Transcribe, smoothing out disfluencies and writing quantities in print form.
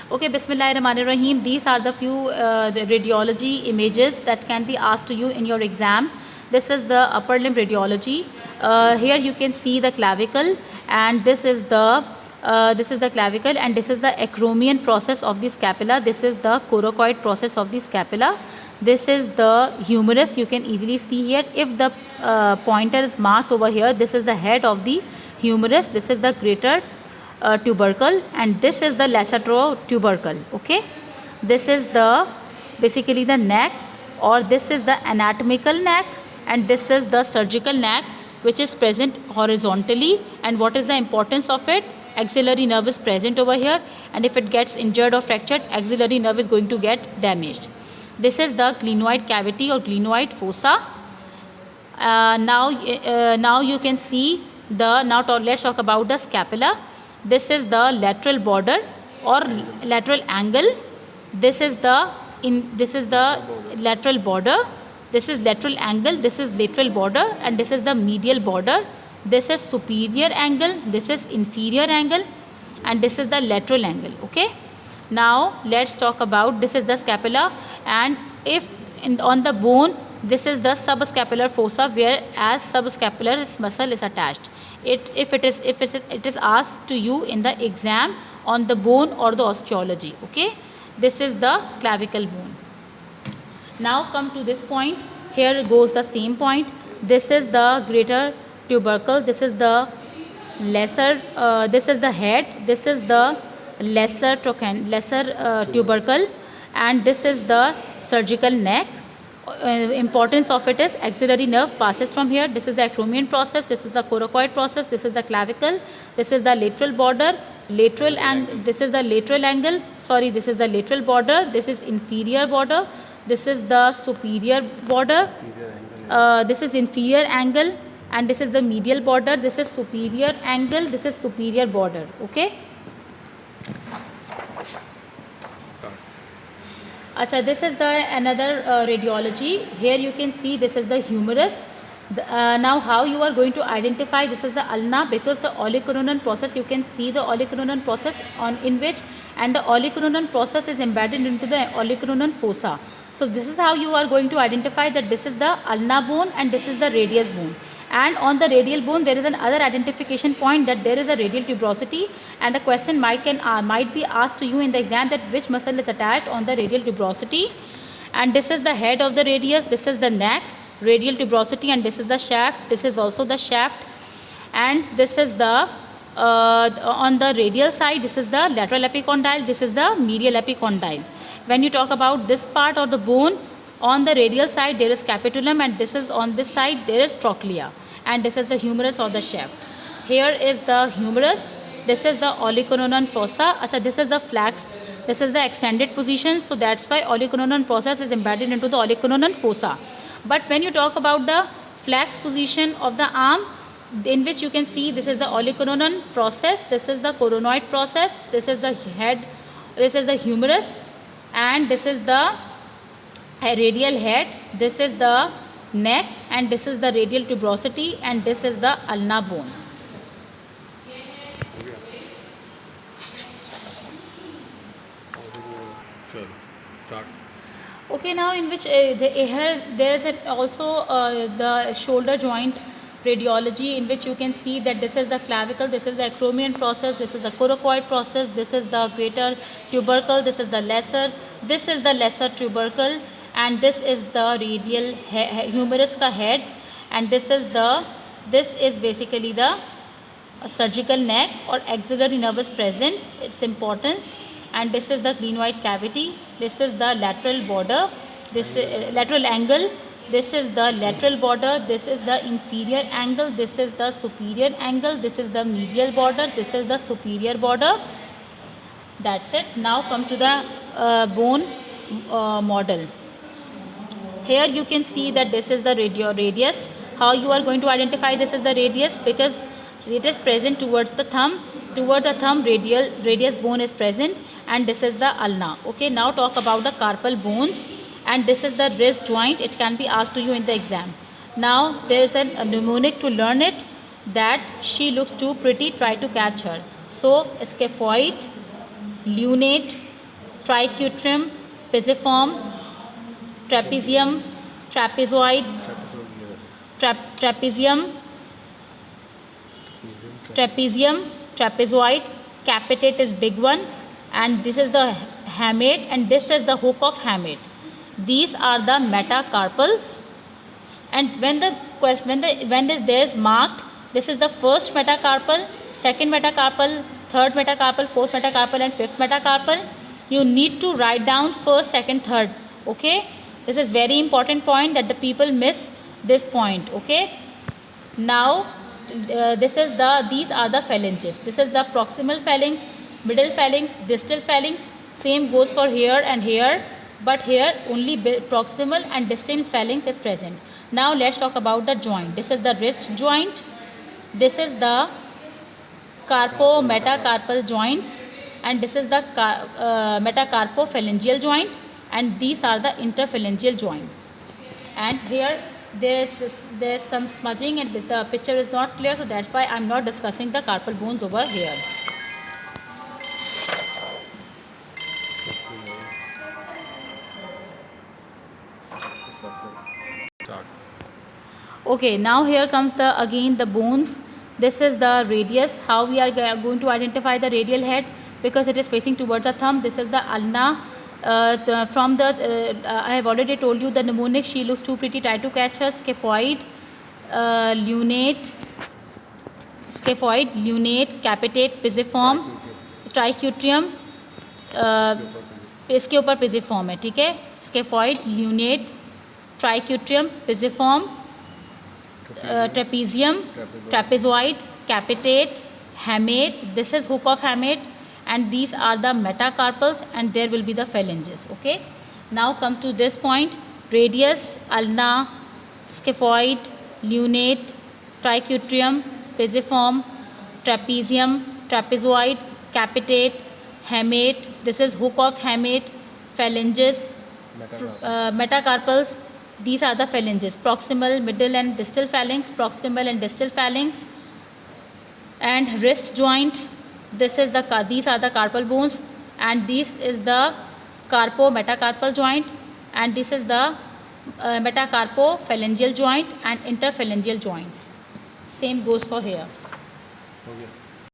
Okay, Bismillahirrahmanirrahim. These are the few radiology images that can be asked to you in your exam. This is the upper limb radiology. Here you can see the clavicle, and this is the clavicle, and this is the acromion process of the scapula. This is the coracoid process of the scapula. This is the humerus. You can easily see here. If the pointer is marked over here, this is the head of the humerus. This is the greater tubercle, and this is the lesser tubercle. Okay, this is the basically the neck, or this is the anatomical neck, and this is the surgical neck, which is present horizontally. And what is the importance of it? Axillary nerve is present over here, and if it gets injured or fractured, axillary nerve is going to get damaged. This is the glenoid cavity or glenoid fossa. Now you can see the let's talk about the scapula. This is the lateral border or lateral angle. This is the lateral border. This is lateral angle. This is lateral border, and this is the medial border. This is superior angle. This is inferior angle, and this is the lateral angle. Okay. Now let's talk about, this is the scapula, and if on the bone, this is the subscapular fossa, whereas subscapular muscle is attached. If it is asked to you in the exam on the bone or the osteology. Okay, this is the clavicle bone. Now come to this point. Here goes the same point. This is the greater tubercle. This is the lesser. This is the head. This is the lesser tubercle, and this is the surgical neck. Importance of it is axillary nerve passes from here. This is the acromion process. This is the coracoid process. This is the clavicle. This is the lateral border, lateral, and this is the lateral angle. Sorry, this is the lateral border. This is inferior border. This is the superior border. This is inferior angle, and this is the medial border. This is superior angle. This is superior border. Okay. Acha, this is the another radiology. Here you can see this is the humerus. Now how you are going to identify this is the ulna, because the olecranon process, you can see the olecranon process in which, and the olecranon process is embedded into the olecranon fossa. So this is how you are going to identify that this is the ulna bone and this is the radius bone. And on the radial bone, there is another identification point, that there is a radial tuberosity, and the question might be asked to you in the exam that which muscle is attached on the radial tuberosity. And this is the head of the radius, this is the neck, radial tuberosity, and this is the shaft. This is also the shaft, and this is the on the radial side, this is the lateral epicondyle, this is the medial epicondyle. When you talk about this part of the bone, on the radial side there is capitulum, and this is on this side there is trochlea, and this is the humerus or the shaft. Here is the humerus. This is the olecranon fossa. Achha, this is the flax. This is the extended position. So that's why olecranon process is embedded into the olecranon fossa. But when you talk about the flax position of the arm, in which you can see this is the olecranon process. This is the coronoid process. This is the head. This is the humerus, and this is the radial head. This is the neck, and this is the radial tuberosity, and this is the ulna bone. Okay, now in which there is also the shoulder joint radiology, in which you can see that this is the clavicle, this is the acromion process, this is the coracoid process, this is the greater tubercle, this is the lesser tubercle, and this is the radial humerus ka head, and this is basically the surgical neck or axillary nerve present, its importance. And this is the glenoid cavity. This is the lateral border. This is lateral angle. This is the lateral border. This is the inferior angle. This is the superior angle. This is the medial border. This is the superior border. That's it. Now come to the bone model. Here you can see that this is the radius. How you are going to identify this is the radius? Because it is present towards the thumb. Towards the thumb, radius bone is present, and this is the ulna. Okay, now talk about the carpal bones, and this is the wrist joint. It can be asked to you in the exam. Now there is a mnemonic to learn it, that she looks too pretty, try to catch her. So scaphoid, lunate, triquetrum, pisiform, trapezium, trapezoid, trapezium, trapezoid, capitate is big one, and this is the hamate, and this is the hook of hamate. These are the metacarpals, and when there is marked, this is the first metacarpal, second metacarpal, third metacarpal, fourth metacarpal, and fifth metacarpal. You need to write down first, second, third. Okay, this is very important point that the people miss this point. Okay, now these are the phalanges. This is the proximal phalanx, middle phalanx, distal phalanx. Same goes for here and here, but here only proximal and distal phalanx is present. Now let's talk about the joint. This is the wrist joint. This is the carpo-metacarpal joints, and this is the metacarpophalangeal joint, and these are the interphalangeal joints. And here there's some smudging and the picture is not clear, so that's why I'm not discussing the carpal bones over here. Okay, now here comes again the bones. This is the radius. How we are going to identify the radial head, because it is facing towards the thumb. This is the ulna. I have already told you the mnemonic. She looks too pretty, try to catch her. Scaphoid, lunate, capitate, pisiform, triquetrum, इसके ऊपर pisiform है, ठीक है. Scaphoid, lunate, triquetrum, pisiform, trapezium, trapezoid, capitate, hamate. This is hook of hamate, and these are the metacarpals, and there will be the phalanges. Okay, now come to this point: radius, ulna, scaphoid, lunate, triquetrum, pisiform, trapezium, trapezoid, capitate, hamate. This is hook of hamate, phalanges, metacarpals. These are the phalanges: proximal, middle, and distal phalanx, proximal and distal phalanx, and wrist joint. These are the carpal bones, and this is the carpo-metacarpal joint, and this is the metacarpophalangeal joint and interphalangeal joints. Same goes for here. Okay.